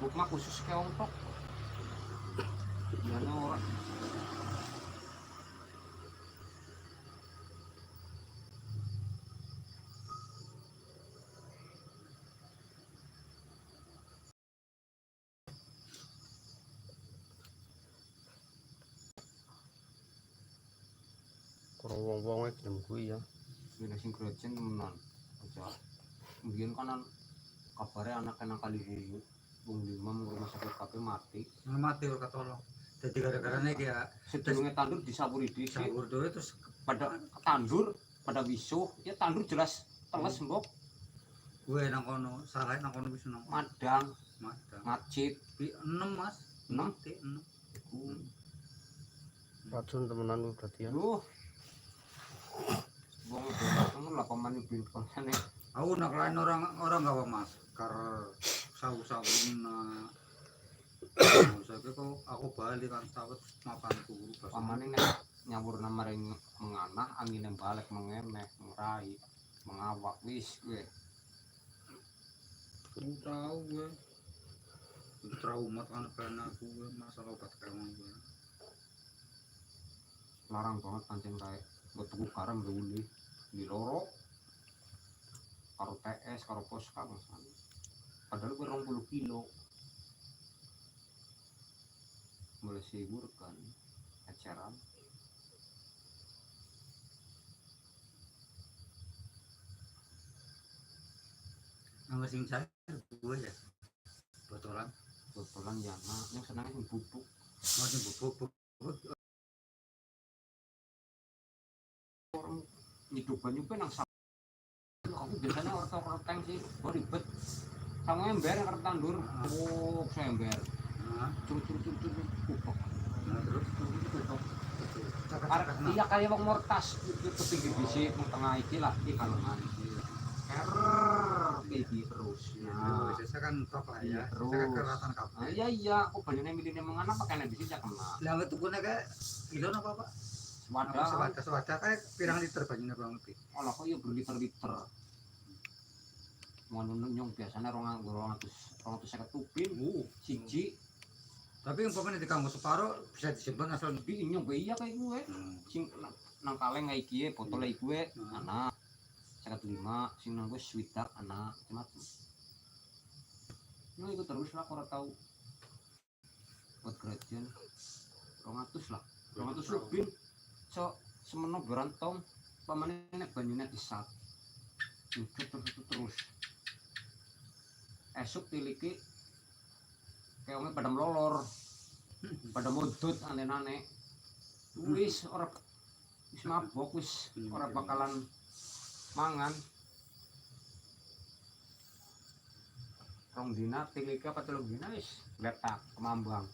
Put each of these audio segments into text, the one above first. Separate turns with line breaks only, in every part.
gubuk mah khusus keong tok. Liyane ora.
Kurang wong-wong iki gelem kuwi ya.
Wis sing grejeng temenan. Aja. Mbiyen kan kabare anake nang Kaliwungu. Wong 5 rumah sakit kabeh mati.
Mati ora ketolong. Jadi gara-garanya kayak
Sedurunge tandur disaburi dhisik.
sabur dulu terus
Pada tandur, pada wisuh, ya tandur jelas teles mbok.
gue nang kono, salah nang kono bisa nang
Madang,
Madang.
Macit,
6 Mas.
6.
Mati 6.
Racun temenan ku berarti ya.
Duh. Wong ngono lah paman ibu konsene.
Aku nak lain orang gawa masker, sawu-sawuna. Saiki kok aku balik kan sawet mapan turu pas.
Pamane nek nyawurna maring menganah angin balik mengeneh, merai, mengawak wis kowe.
Aku tahu gue. Trauma kan aku gue masalah obat kewan gue.
Larang banget pancen kae buat tuku garam dulu di loro karo TS karo poska masan. Padahal gue 20 kilo. Mulai sibur kan eceran.
Nang sing cair gue ya.
Botolan jana yang senangnya sing bubuk.
Mau sing bubuk.
Orang nyoba nang aku biasanya orto-orteng sih, ribet. Sama ember yang kertas tandur, saya ember. Curut kupok.
Terus
Tutup. Iya kayak wong mortas ke pinggir bisi tengah iki lah iki kalengan iki. Iki terus.
nah, saya kan top lah ya.
Terus.
Saya kan keratan kabeh.
Iya, aku banyune milihne mengana pakaian bisi jak kena.
Lah tukune kayak kilo napa, Pak?
Wadah.
Sewadah kayak pirang liter banyune kurang lebih.
Olah kok ya berliter-liter. Mau nyong biasanya 250 tupin, siji.
Tapi umpamane dikanggo separo bisa disimpan asal
Tapi nyong iya kayak gue. Sing nang kaleng kayak kie, botol kayak gue, anak 55, sing nang gue swidak anak macam-macam. Nah itu terus lah, aku tahu buat kerajaan 200 lah, 200 lebih. So semeno berantong, pamannya banyunya disat, terus. Esok tiliki, kayaknya pada melolor, pada modut aneh-aneh. Wis orang wis mabok wis orang bakalan mangan. Rong dina tiliki apa telung dina wis letak kemambang.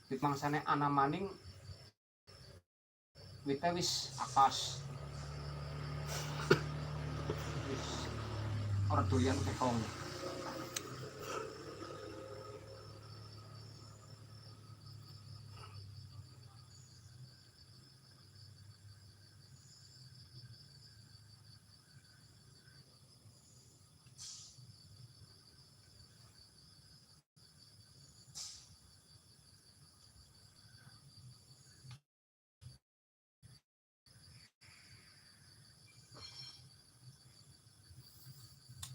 Dipangsane ana maning wite wis akas. Wis ora doyan kekong.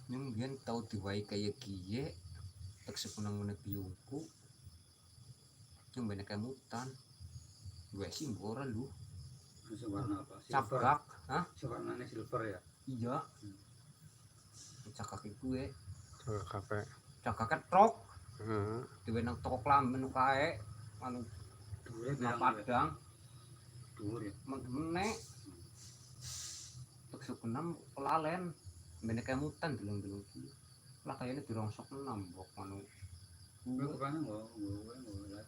Yung biyen tau diwai kaya kiye tak sepunang mana biyungku yung banyak kemutan gue sih mbora lu
warna apa?
cakak hah
Warnanya silver ya.
iya cakak itu
Kape.
cakak ketrok
Heeh.
diwe nang toko klamben kae anu nang Padang
Dhuwur ya.
menek tak sepunang pelalen banyak kemutan deleng-deleng ki lah kayaknya dirongsok nambok anu
Gue bukannya gue lah.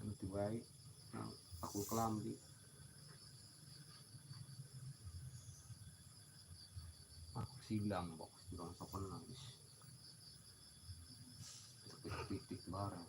anu diwai nang aku kelambi aku silang box dirongsok nangis titik bareng